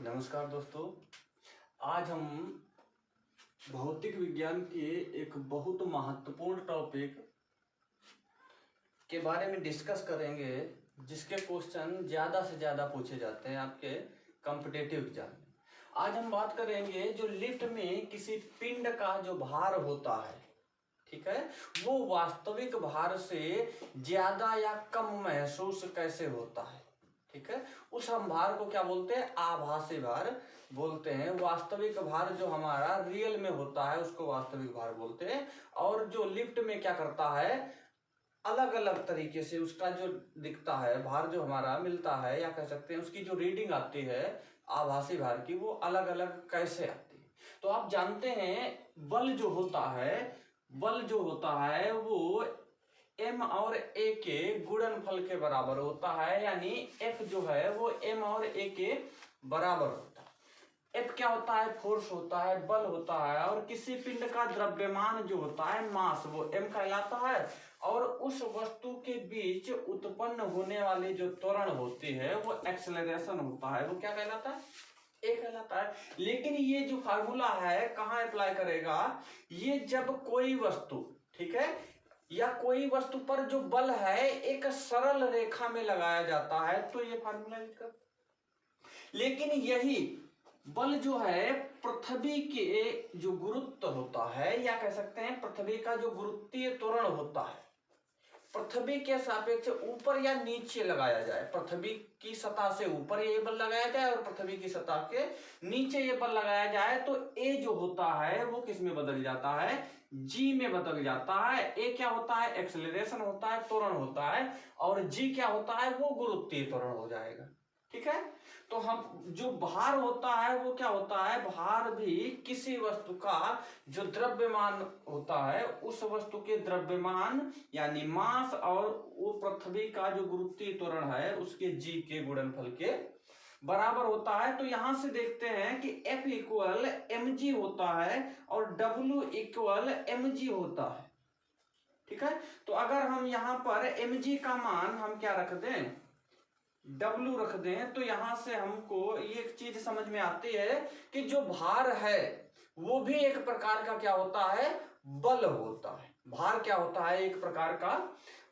नमस्कार दोस्तों, आज हम भौतिक विज्ञान के एक बहुत महत्वपूर्ण टॉपिक के बारे में डिस्कस करेंगे, जिसके क्वेश्चन ज़्यादा से ज़्यादा पूछे जाते हैं आपके कॉम्पिटिटिव एग्जाम में। आज हम बात करेंगे जो लिफ्ट में किसी पिंड का जो भार होता है, ठीक है, वो वास्तविक भार से ज़्यादा या कम महसूस कैसे होता है। ठीक है, उस हम भार को क्या बोलते हैं? आभासी भार बोलते हैं। वास्तविक भार जो हमारा रियल में होता है उसको वास्तविक भार बोलते हैं। और जो लिफ्ट में क्या करता है, अलग अलग तरीके से उसका जो दिखता है भार जो हमारा मिलता है, या कह सकते हैं उसकी जो रीडिंग आती है आभासी भार की, वो अलग अलग कैसे आती है। तो आप जानते हैं बल जो होता है वो m और a के गुणनफल के बराबर होता है, यानी F जो है वो m और a के बराबर होता है। F क्या होता है? फोर्स होता है, बल होता है। और किसी पिंड का द्रव्यमान जो होता है, मास, वो m कहलाता है। और उस वस्तु के बीच उत्पन्न होने वाली जो त्वरण होती है वो एक्सेलरेशन होता है, वो क्या कहलाता है? a कहलाता है। लेकिन ये जो फार्मूला है कहाँ अप्लाई करेगा? ये जब कोई वस्तु, ठीक है, या कोई वस्तु पर जो बल है एक सरल रेखा में लगाया जाता है तो ये फार्मूला यूज कर। लेकिन यही बल जो है पृथ्वी के जो गुरुत्व होता है, या कह सकते हैं पृथ्वी का जो गुरुत्वीय त्वरण होता है, पृथ्वी के सापेक्ष ऊपर या नीचे लगाया जाए, पृथ्वी की सतह से ऊपर ये बल लगाया जाए और पृथ्वी की सतह के नीचे ये बल लगाया जाए, तो ए जो होता है वो किस में बदल जाता है? जी में बदल जाता है। ए क्या होता है? एक्सेलरेशन होता है, त्वरण होता है। और जी क्या होता है? वो गुरुत्वीय त्वरण हो जाएगा। ठीक है, तो हम जो भार होता है वो क्या होता है? भार भी किसी वस्तु का जो द्रव्यमान होता है, उस वस्तु के द्रव्यमान यानी मास और वो पृथ्वी का जो गुरुत्वीय त्वरण है उसके जी के गुणनफल के बराबर होता है। तो यहां से देखते हैं कि F इक्वल mg होता है और W इक्वल mg होता है। ठीक है, तो अगर हम यहां पर mg का मान हम क्या रख दें? W रख दें, तो यहां से हमको ये चीज समझ में आती है कि जो भार है वो भी एक प्रकार का क्या होता है? बल होता है। भार क्या होता है? एक प्रकार का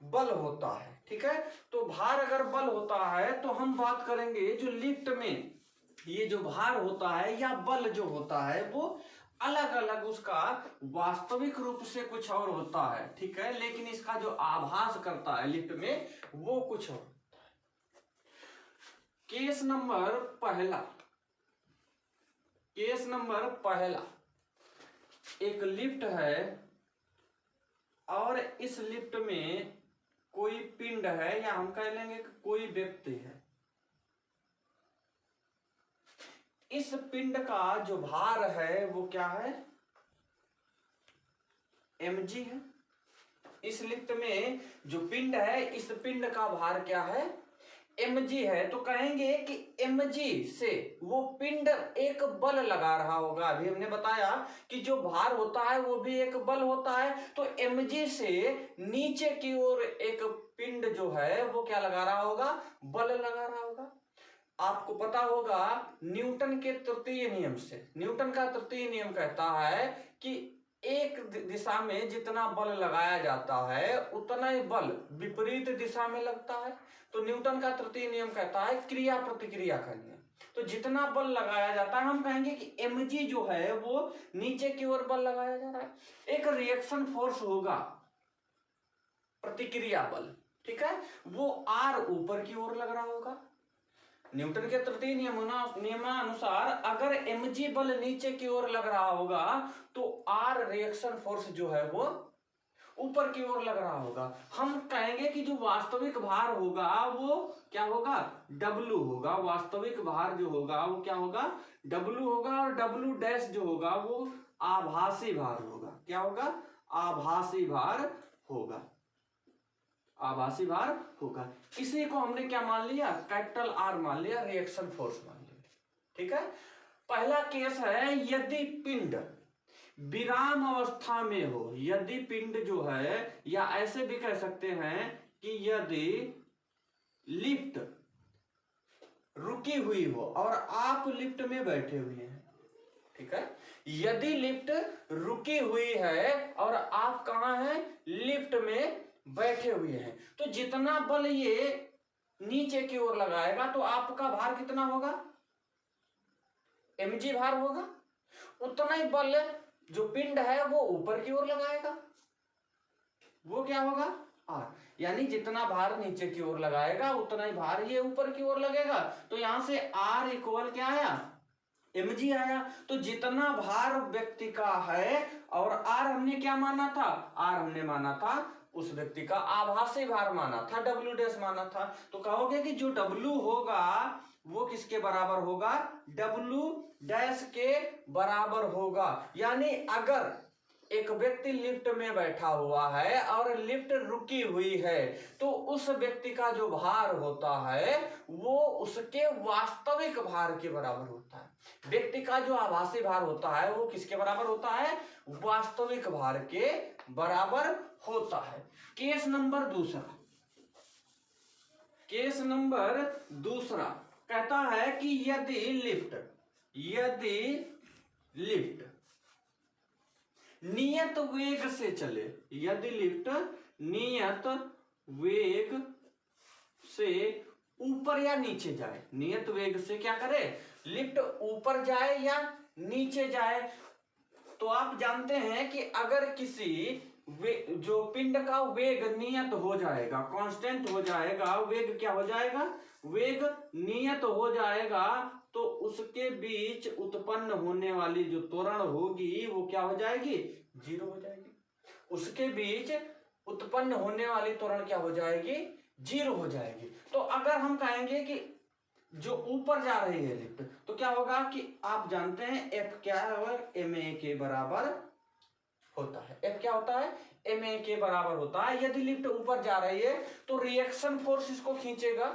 बल होता है। ठीक है, तो भार अगर बल होता है तो हम बात करेंगे जो लिफ्ट में ये जो भार होता है या बल जो होता है वो अलग अलग उसका वास्तविक रूप से कुछ और होता है। ठीक है, लेकिन इसका जो आभास करता है लिफ्ट में वो कुछ और। केस नंबर पहला, एक लिफ्ट है और इस लिफ्ट में कोई पिंड है, या हम कह लेंगे कि कोई व्यक्ति है। इस पिंड का जो भार है वो क्या है? mg है। इस लिफ्ट में जो पिंड है, इस पिंड का भार क्या है? mg है। तो कहेंगे कि mg से वो पिंड एक बल लगा रहा होगा। अभी हमने बताया कि जो भार होता है वो भी एक बल होता है। तो mg से नीचे की ओर एक पिंड जो है वो क्या लगा रहा होगा? बल लगा रहा होगा। आपको पता होगा न्यूटन के तृतीय नियम से, न्यूटन का तृतीय नियम कहता है कि एक दिशा में जितना बल लगाया जाता है उतना ही बल विपरीत दिशा में लगता है। तो न्यूटन का तृतीय नियम कहता है क्रिया प्रतिक्रिया का नियम। तो जितना बल लगाया जाता है, हम कहेंगे कि mg जो है वो नीचे की ओर बल लगाया जा रहा है। एक रिएक्शन फोर्स होगा, प्रतिक्रिया बल, ठीक है, वो r ऊपर की ओर लग रहा होगा। न्यूटन के तृतीय नियमानुसार अगर mg बल नीचे की ओर लग रहा होगा तो r रिएक्शन फोर्स जो है वो ऊपर की ओर लग रहा होगा। हम कहेंगे कि जो वास्तविक भार होगा वो क्या होगा? W होगा। वास्तविक भार जो होगा वो क्या होगा? W होगा। और W डैश जो होगा वो आभासी भार होगा। क्या होगा? आभासी भार होगा। आभासी भार होगा। इसी को हमने क्या मान लिया? कैपिटल R मान लिया, रिएक्शन फोर्स मान लिया। ठीक है, पहला केस है यदि पिंड विराम अवस्था में हो। यदि पिंड जो है, या ऐसे भी कह सकते हैं कि यदि लिफ्ट रुकी हुई हो और आप लिफ्ट में बैठे हुए हैं, ठीक है, यदि लिफ्ट रुकी हुई है और आप कहाँ हैं, लिफ्ट में बैठे हुए हैं, तो जितना बल ये नीचे की ओर लगाएगा तो आपका भार कितना होगा, mg भार होगा। उतना ही बल जो पिंड है वो ऊपर की ओर लगाएगा, वो क्या होगा, r, यानी जितना भार नीचे की ओर लगाएगा उतना ही भार ये ऊपर की ओर लगेगा। तो यहां से r इक्वल क्या आया, mg आया। तो जितना भार व्यक्ति का है और r हमने क्या माना था, r हमने माना था उस व्यक्ति का आभासी भार माना था, w डैश माना था। तो कहोगे कि जो w होगा वो किसके बराबर होगा, w डैश के बराबर होगा। यानी अगर एक व्यक्ति लिफ्ट में बैठा हुआ है और लिफ्ट रुकी हुई है तो उस व्यक्ति का जो भार होता है वो उसके वास्तविक भार के बराबर होता है। व्यक्ति का जो आभासी भार होता है वो किसके बराबर होता है, वास्तविक भार के बराबर होता है। केस नंबर दूसरा, केस नंबर दूसरा कहता है कि यदि लिफ्ट नियत वेग से चले, यदि लिफ्ट नियत वेग से ऊपर या नीचे जाए, नियत वेग से क्या करे, लिफ्ट ऊपर जाए या नीचे जाए, तो आप जानते हैं कि अगर किसी जो पिंड का वेग नियत हो जाएगा, कांस्टेंट हो जाएगा, वेग क्या हो जाएगा, वेग नियत हो जाएगा, तो उसके बीच उत्पन्न होने वाली जो त्वरण होगी वो क्या हो जाएगी, जीरो हो जाएगी। उसके बीच उत्पन्न होने वाली त्वरण क्या हो जाएगी, जीरो हो जाएगी। तो अगर हम कहेंगे कि जो ऊपर जा रही है लिफ्ट, तो क्या होगा कि आप जानते हैं F क्या है, ma के बराबर होता है। F क्या होता है, ma के बराबर होता है। यदि लिफ्ट ऊपर जा रही है तो रिएक्शन फोर्स इसको खींचेगा,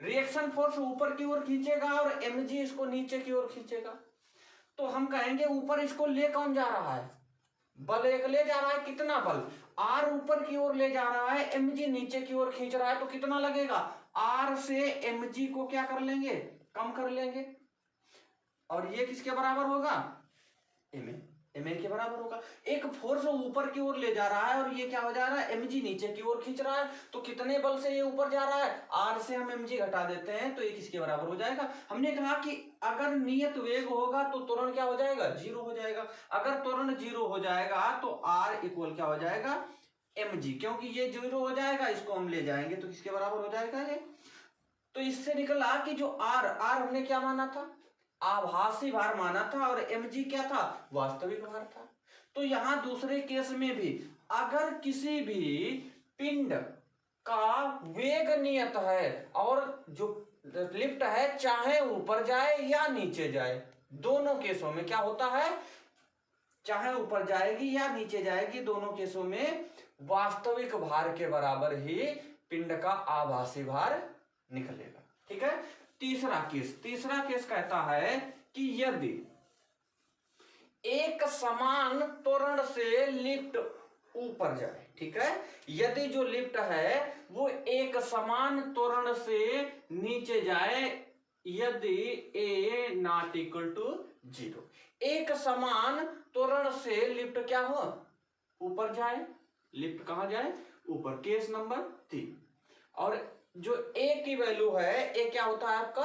रिएक्शन फोर्स ऊपर की ओर खींचेगा और mg इसको नीचे की ओर खींचेगा। तो हम कहेंगे ऊपर इसको ले कौन जा रहा है, बल एक ले जा रहा है, कितना बल, r ऊपर की ओर ले जा रहा है, mg नीचे की ओर खींच रहा है, तो कितना लगेगा, r से mg को क्या कर लेंगे, कम कर लेंगे, और ये किसके बराबर होगा, ma के बराबर होगा। एक फोर्स ऊपर की ओर ले जा रहा है और ये क्या हो जा रहा है, mg नीचे की ओर खींच रहा है, तो कितने बल से ये ऊपर जा रहा है, r से हम mg घटा देते हैं तो ये किसके बराबर हो जाएगा। हमने कहा कि अगर नियत वेग होगा तो त्वरण क्या हो जाएगा, जीरो हो जाएगा। अगर त्वरण जीरो हो जाएगा तो r इक्वल क्या हो जाएगा, mg, क्योंकि ये जीरो हो जाएगा, इसको हम ले जाएंगे तो किसके बराबर हो जाएगा ये। तो इससे निकला कि जो r हमने क्या माना था, आभासी भार माना था, और mg क्या था, वास्तविक भार था। तो यहां दूसरे केस में भी अगर किसी भी पिंड का वेग नियत है और जो लिफ्ट है चाहे ऊपर जाए या नीचे जाए, दोनों केसों में क्या होता है, चाहे ऊपर जाएगी या नीचे जाएगी, दोनों केसों में वास्तविक भार के बराबर ही पिंड का आभासी भार निकलेगा, ठीक है। तीसरा केस कहता है कि यदि एक समान त्वरण से लिफ्ट ऊपर जाए, ठीक है, यदि जो लिफ्ट है वो एक समान त्वरण से नीचे जाए, यदि a नॉट इक्वल टू 0, एक समान त्वरण से लिफ्ट क्या हो, ऊपर जाए, लिफ्ट कहां जाए, ऊपर, केस नंबर 3। और जो a की वैल्यू है, a क्या होता है आपका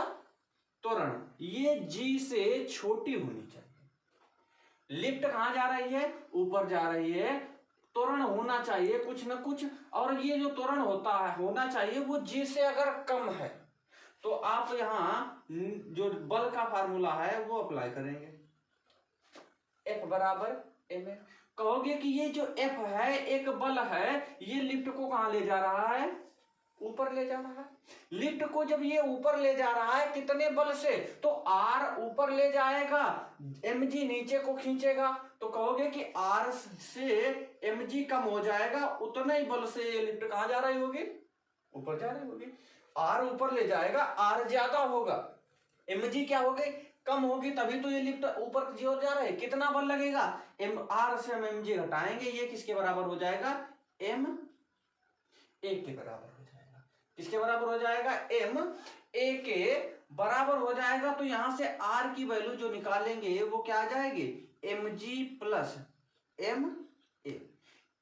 त्वरण, ये g से छोटी होनी चाहिए। लिफ्ट कहां जा रही है, ऊपर जा रही है, त्वरण होना चाहिए कुछ ना कुछ, और ये जो त्वरण होना चाहिए वो g से अगर कम है तो आप यहां जो बल का फार्मूला है वो अप्लाई करेंगे, F बराबर ma। कहोगे कि ये जो F है एक बल है, ये लिफ्ट को कहां ले जा रहा है, ऊपर ले जा रहा है। लिफ्ट को जब ये ऊपर ले जा रहा है कितने बल से, तो R ऊपर ले जाएगा, mg नीचे को खींचेगा, तो कहोगे कि R से mg कम हो जाएगा, उतना ही बल से ये लिफ्ट कहां जा रही होगी, ऊपर जा रही होगी। R ऊपर ले जाएगा, R ज्यादा होगा, mg क्या होगी, कम होगी, तभी तो ये लिफ्ट ऊपर की ओर जा रहा है। कितना बल लगेगा, R से हम mg घटाएंगे, ये किसके बराबर हो जाएगा, ma के बराबर हो जाएगा। किसके बराबर हो जाएगा, ma के बराबर हो जाएगा तो यहां से आर की वैल्यू जो निकालेंगे वो क्या आ जाएगी, mg प्लस एम ए।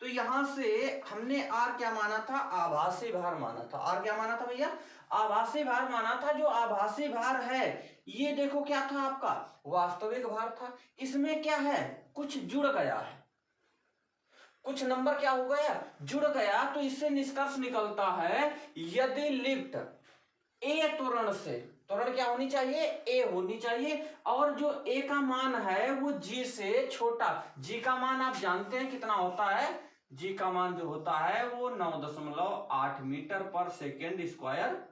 तो यहां से हमने आर क्या माना था, आभासी भार माना था। आर क्या माना था भैया, आभासी भार माना था। जो आभासी भार है ये देखो क्या था आपका, वास्तविक भार था। इसमें क्या है, कुछ जुड़ गया है, कुछ नंबर क्या हो गया, जुड़ गया। तो इससे निष्कर्ष निकलता है यदि लिफ्ट ए त्वरण से, त्वरण क्या होनी चाहिए, ए होनी चाहिए, और जो ए का मान है वो जी से छोटा, जी का मान आप जानते हैं कितना होता है, जी का मान जो होता है वो 9.8 मीटर पर सेकेंड स्क्वायर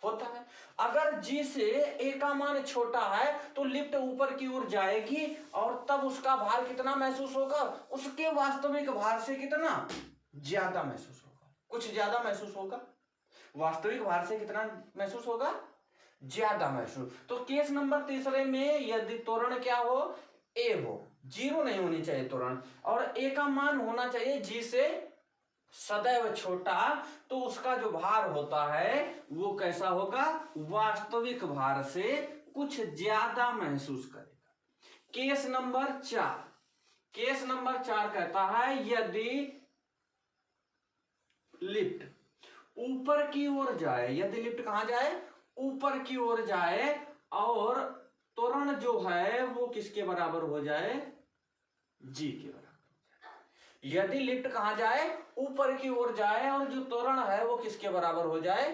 होता है। अगर जी से ए का मान छोटा है तो लिफ्ट ऊपर की ओर जाएगी और तब उसका भार कितना महसूस होगा, उसके वास्तविक भार से कितना ज्यादा महसूस होगा, कुछ ज्यादा महसूस होगा। वास्तविक भार से कितना महसूस होगा, ज्यादा महसूस। तो केस नंबर तीसरे में यदि त्वरण क्या हो, ए हो, जीरो नहीं होनी चाहिए त्वरण, और ए का मान होना चाहिए जी से सदैव छोटा, तो उसका जो भार होता है वो कैसा होगा, वास्तविक भार से कुछ ज्यादा महसूस करेगा। केस नंबर 4, केस नंबर 4 कहता है यदि लिफ्ट ऊपर की ओर जाए, यदि लिफ्ट कहां जाए, ऊपर की ओर जाए, और त्वरण जो है वो किसके बराबर हो जाए, जी के बराबर। यदि लिफ्ट कहां जाए, ऊपर की ओर जाए, और जो त्वरण है वो किसके बराबर हो जाए,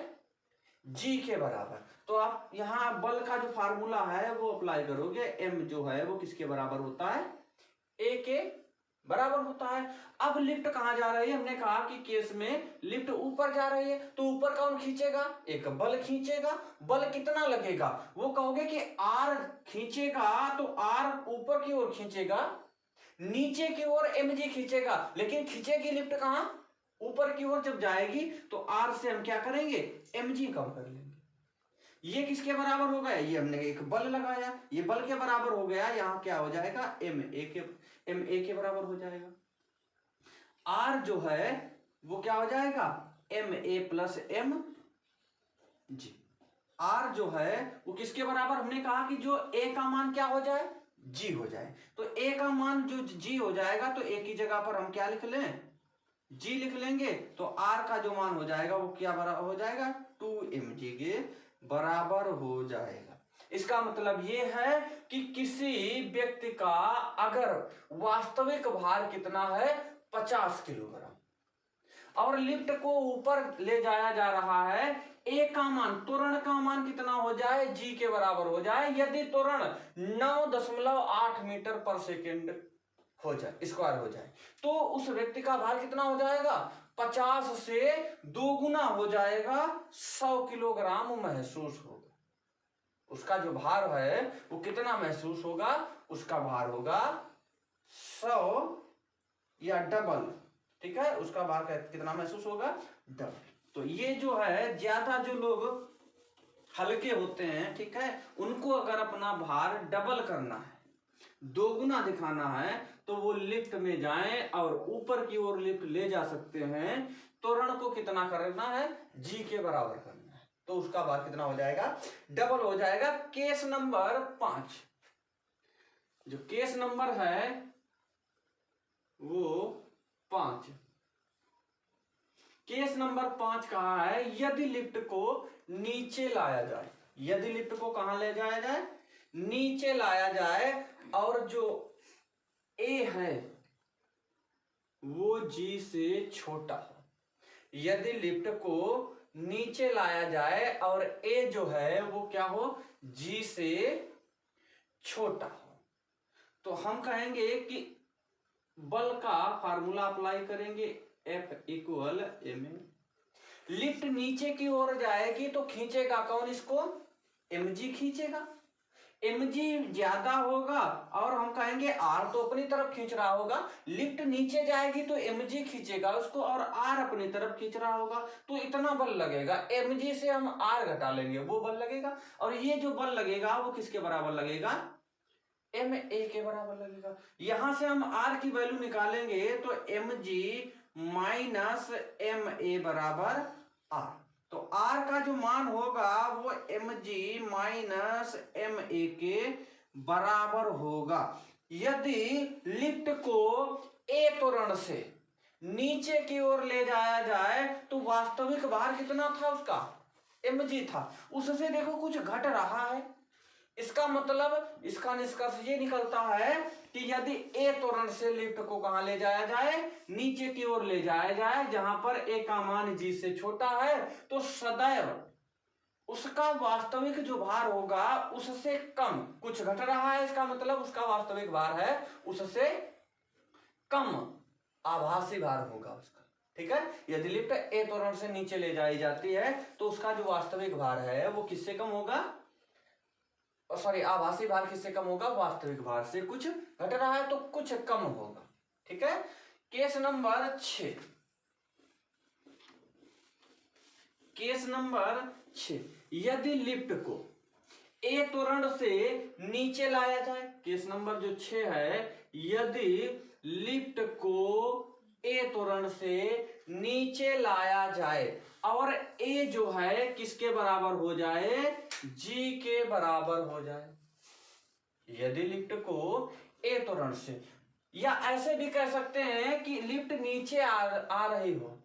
जी के बराबर। तो आप यहां बल का जो फार्मूला है वो अप्लाई करोगे, एम जो है वो किसके बराबर होता है, ए के बराबर होता है। अब लिफ्ट कहां जा रही है, हमने कहा कि केस में लिफ्ट ऊपर जा रही है, तो ऊपर कौन खींचेगा, एक बल खींचेगा। बल कितना लगेगा, वो कहोगे कि आर खींचेगा, तो आर ऊपर की ओर खींचेगा, नीचे की ओर mg खींचेगा, लेकिन खींचेगी लिफ्ट कहां, ऊपर की ओर। जब जाएगी तो आर से हम क्या करेंगे, mg कम कर लेंगे। ये किसके बराबर हो गया, ये हमने एक बल लगाया, ये बल के बराबर हो गया। यहां क्या हो जाएगा, एम ए के बराबर हो जाएगा। आर जो है वो क्या हो जाएगा, M A plus M G. R जो है वो किसके बराबर, हमने कहा कि जो ए का मान क्या हो जाए, जी हो जाए। तो ए का मान जो जी हो जाएगा तो ए की जगह पर हम क्या लिख लें, जी लिख लेंगे। तो आर का जो मान हो जाएगा वो क्या बराबर हो जाएगा, 2mg के बराबर हो जाएगा। इसका मतलब ये है कि किसी व्यक्ति का अगर वास्तविक भार कितना है, 50 किलोग्राम, और लिफ्ट को ऊपर ले जाया जा रहा है, ए का मान, त्वरण का मान कितना हो जाए, जी के बराबर हो जाए। यदि त्वरण 9.8 मीटर पर सेकेंड हो जाए, स्क्वायर हो जाए, तो उस व्यक्ति का भार कितना हो जाएगा, 50 से दोगुना हो जाएगा, 100 किलोग्राम महसूस होगा। उसका जो भार है वो कितना महसूस होगा, उसका भार होगा 100 या डबल, ठीक है, उसका भार कितना महसूस होगा, डबल। तो ये जो है ज्यादा जो लोग हल्के होते हैं, ठीक है, उनको अगर अपना भार डबल करना है, दोगुना दिखाना है, तो वो लिफ्ट में जाएं और ऊपर की ओर लिफ्ट ले जा सकते हैं। त्वरण को कितना करना है, जी के बराबर करना है, तो उसका भार कितना हो जाएगा, डबल हो जाएगा। केस नंबर 5, जो केस नंबर है वो 5, केस नंबर 5 कहा है यदि लिफ्ट को नीचे लाया जाए, यदि लिफ्ट को कहां ले जाया जाए, नीचे लाया जाए, और जो ए है वो जी से छोटा हो। यदि लिफ्ट को नीचे लाया जाए और ए जो है वो क्या हो, जी से छोटा हो, तो हम कहेंगे कि बल का फार्मूला अप्लाई करेंगे, F equal M A. Lift नीचे की ओर जाएगी तो खींचेगा कौन इसको, mg खींचेगा, mg ज्यादा होगा, और हम कहेंगे r तो अपनी तरफ खींच रहा होगा। लिफ्ट नीचे जाएगी तो mg खींचेगा उसको, और r अपनी तरफ खींच रहा होगा, तो इतना बल लगेगा। mg से हम r घटा लेंगे, वो बल लगेगा, और ये जो बल लगेगा वो किसके बराबर लगेगा, एम ए के बराबर लगेगा। यहां से हम r की वैल्यू निकालेंगे तो mg माइनस एम ए बराबर r। तो r का जो मान होगा वो mg माइनस ma के बराबर होगा। यदि लिफ्ट को a त्वरण से नीचे की ओर ले जाया जाए तो वास्तविक भार कितना था उसका, mg था, उससे देखो कुछ घट रहा है। इसका मतलब इसका निष्कर्ष ये निकलता है कि यदि a त्वरण से लिफ्ट को कहां ले जाया जाए, नीचे की ओर ले जाया जाए, जहां पर a का मान g से छोटा है, तो सदैव उसका वास्तविक जो भार होगा उससे कम कुछ घट रहा है। इसका मतलब उसका वास्तविक भार है उससे कम आभासी भार होगा उसका। ठीक है, यदि लिफ्ट a त्वरण से नीचे ले जाई जाती है तो उसका जो वास्तविक भार है वो किससे कम होगा, सॉरी आभासी भार किससे कम होगा, वास्तविक भार से कुछ घट रहा है तो कुछ कम होगा। ठीक है, केस नंबर 6, केस नंबर 6, यदि लिफ्ट को a त्वरण से नीचे लाया जाए, केस नंबर जो 6 है, यदि लिफ्ट को a त्वरण से नीचे लाया जाए और a जो है किसके बराबर हो जाए, g के बराबर हो जाए। यदि लिफ्ट को a त्वरण से, या ऐसे भी कह सकते हैं कि लिफ्ट नीचे आ रही हो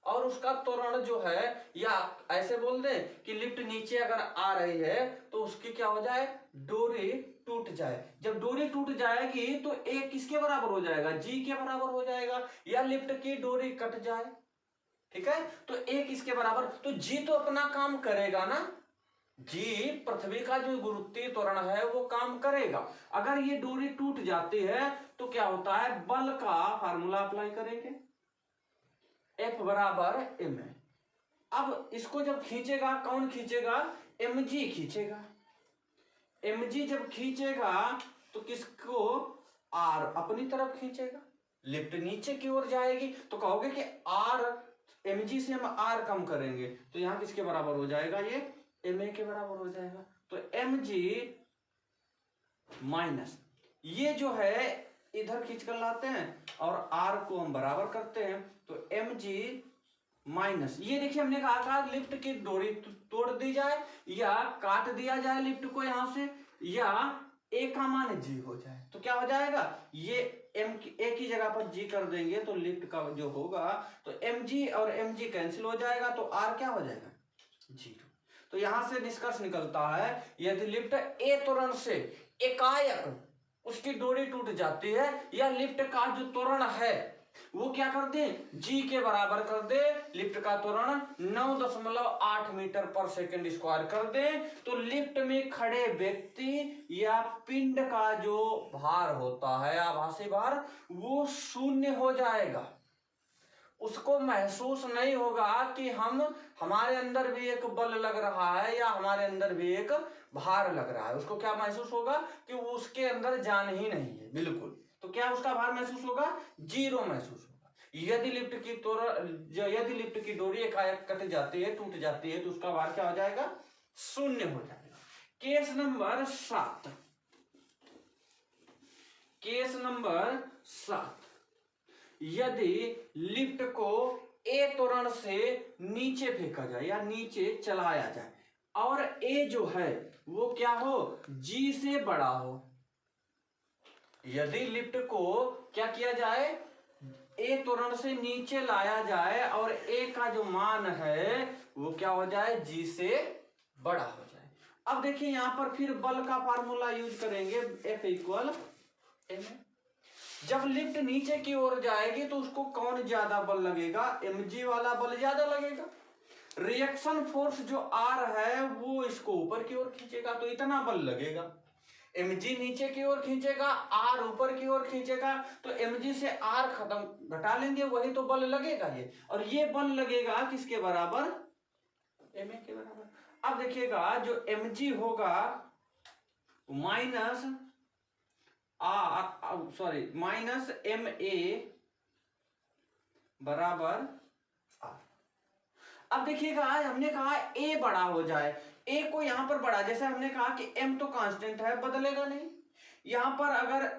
और उसका त्वरण जो है, या ऐसे बोल दे कि लिफ्ट नीचे अगर आ रही है तो उसकी क्या हो जाए, डोरी टूट जाए। जब डोरी टूट जाएगी तो a किसके बराबर हो जाएगा, g के बराबर हो जाएगा, या लिफ्ट की डोरी कट जाए। ठीक है, तो a किसके बराबर, तो g तो अपना काम करेगा ना, g पृथ्वी का जो गुरुत्वीय त्वरण है वो काम करेगा। अगर ये डोरी टूट जाती है तो क्या होता है, बल का फार्मूला अप्लाई करेंगे, F बराबर m। अब इसको जब खींचेगा, कौन खींचेगा, mg खींचेगा। mg जब खींचेगा तो किसको, r अपनी तरफ खींचेगा, लिफ्ट नीचे की ओर जाएगी तो कहोगे कि r mg से हम r कम करेंगे तो यहां किसके बराबर हो जाएगा, ये ma के बराबर हो जाएगा। तो mg माइनस ये जो है इधर खींच कर लाते हैं और r को हम बराबर करते हैं, तो mg माइनस ये देखिए हमने कहा था लिफ्ट की डोरी तोड़ दी जाए या काट दिया जाए लिफ्ट को यहां से, या a का मान g हो जाए तो क्या हो जाएगा, ये a की जगह पर g कर देंगे तो लिफ्ट का जो होगा तो mg और mg कैंसिल हो जाएगा तो r क्या हो जाएगा, 0। तो यहां से निष्कर्ष निकलता है यदि लिफ्ट a त्वरण से एकाएक उसकी डोरी टूट जाती है या लिफ्ट का जो त्वरण है वो क्या कर दे, g के बराबर कर दे, लिफ्ट का त्वरण 9.8 मीटर पर सेकंड स्क्वायर कर दे, तो लिफ्ट में खड़े व्यक्ति या पिंड का जो भार होता है आभासी भार वो शून्य हो जाएगा। उसको महसूस नहीं होगा कि हमारे अंदर भी एक बल लग रहा है या हमारे अंदर भी एक भार लग रहा है। उसको क्या महसूस होगा कि वो उसके अंदर जान ही नहीं है बिल्कुल। तो क्या उसका भार महसूस होगा, 0 महसूस होगा। यदि लिफ्ट की डोरी एकाएक कट जाती है, टूट जाती है तो उसका भार क्या हो जाएगा, 0 हो जाएगा। केस नंबर 7, केस नंबर 7, यदि लिफ्ट को a त्वरण से नीचे फेंका जाए या नीचे चलाया जाए और a जो है वो क्या हो, g से बड़ा हो। यदि लिफ्ट को क्या किया जाए, a त्वरण से नीचे लाया जाए और a का जो मान है वो क्या हो जाए, g से बड़ा हो जाए। अब देखिए यहां पर फिर बल का फार्मूला यूज करेंगे, F इक्वल m। जब लिफ्ट नीचे की ओर जाएगी तो उसको कौन ज्यादा बल लगेगा, mg वाला बल ज्यादा लगेगा। रिएक्शन फोर्स जो r है वो इसको ऊपर की ओर खींचेगा तो इतना बल लगेगा। mg नीचे की ओर खींचेगा, r ऊपर की ओर खींचेगा, तो mg से r खत्म घटा लेंगे, वही तो बल लगेगा ये। और ये बल लगेगा किसके बराबर, ma के बराबर। अब देखिएगा जो mg होगा माइनस माइनस ma बराबर r। अब देखिएगा हमने कहा a बड़ा हो जाए, a को यहां पर बड़ा, जैसे हमने कहा कि m तो कांस्टेंट है बदलेगा नहीं, यहां पर अगर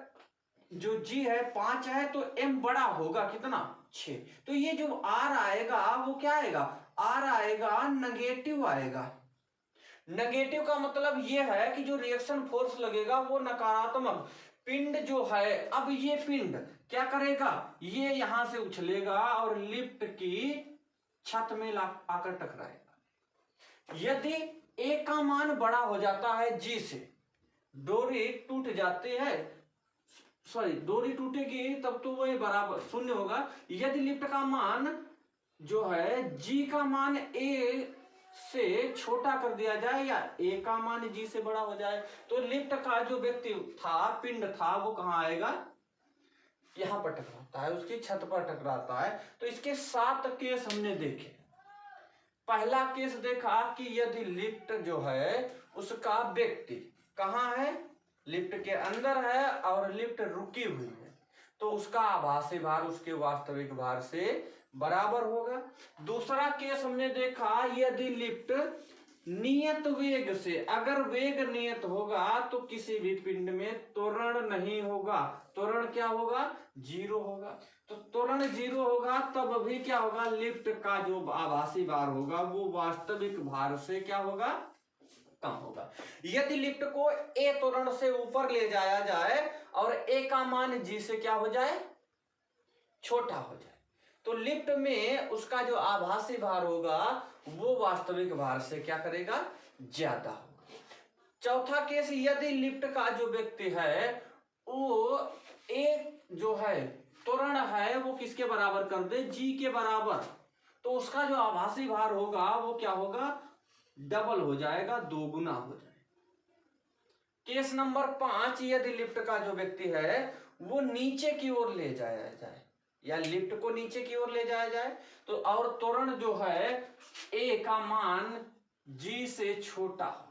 जो g है 5 है तो m बड़ा होगा कितना, 6। तो ये जो r आएगा वो क्या आएगा, आर आएगा नेगेटिव आएगा। नेगेटिव का मतलब ये है कि जो रिएक्शन फोर्स लगेगा वो नकारात्मक। पिंड जो है, अब ये पिंड क्या करेगा, ये यहां से उछलेगा और लिफ्ट की छत में आकर टकराएगा। यदि ए का मान बड़ा हो जाता है जी से, डोरी टूट जाती है, सॉरी डोरी टूटेगी तब तो वही बराबर शून्य होगा। यदि लिफ्ट का मान जो है जी का मान ए से छोटा कर दिया जाए या ए का मान जी से बड़ा हो जाए, तो लिफ्ट का जो व्यक्ति था, पिंड था, वो कहाँ आएगा, यहां पर टकराता है, उसकी छत पर टकराता है। तो इसके 7 केस हमने देखे। पहला केस देखा कि यदि लिफ्ट जो है उसका व्यक्ति कहाँ है, लिफ्ट के अंदर है और लिफ्ट रुकी हुई है, तो उसका आभासी भार उसके वास्तविक भार से बराबर होगा। दूसरा केस हमने देखा, यदि लिफ्ट नियत वेग से, अगर वेग नियत होगा तो किसी भी पिंड में त्वरण नहीं होगा, त्वरण क्या होगा, 0 होगा। तो त्वरण 0 होगा तब भी क्या होगा, लिफ्ट का जो आभासी भार होगा वो वास्तविक भार से क्या होगा, कम होगा। यदि लिफ्ट को ए त्वरण से ऊपर ले जाया जाए और ए का मान जी से क्या हो जाए, छोटा हो जाए, तो लिफ्ट में उसका जो आभासी भार होगा वो वास्तविक भार से क्या करेगा, ज्यादा होगा। चौथा केस, यदि लिफ्ट का जो व्यक्ति है वो ए जो है त्वरण है वो किसके बराबर कर दे, जी के बराबर, तो उसका जो आभासी भार होगा वो क्या होगा, डबल हो जाएगा, 2 गुना हो जाएगा। केस नंबर 5, यदि लिफ्ट का जो व्यक्ति है वो नीचे की ओर ले जाया जाए या लिफ्ट को नीचे की ओर ले जाया जाए, तो और त्वरण जो है ए का मान जी से छोटा हो,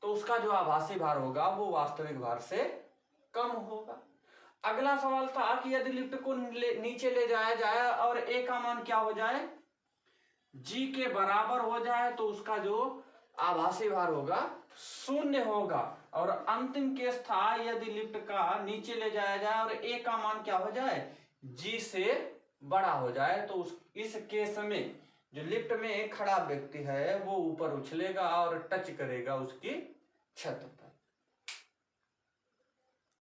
तो उसका जो आभासी भार होगा वो वास्तविक भार से कम होगा। अगला सवाल था कि यदि लिफ्ट को नीचे ले जाया जाए और ए का मान क्या हो जाए, जी के बराबर हो जाए, तो उसका जो आभासी भार होगा 0 होगा। और अंतिम केस था, यदि लिफ्ट का नीचे ले जाया जाए और ए का मान क्या हो जाए, जी से बड़ा हो जाए, तो इस केस में जो लिफ्ट में खड़ा व्यक्ति है वो ऊपर उछलेगा और टच करेगा उसकी छत पर।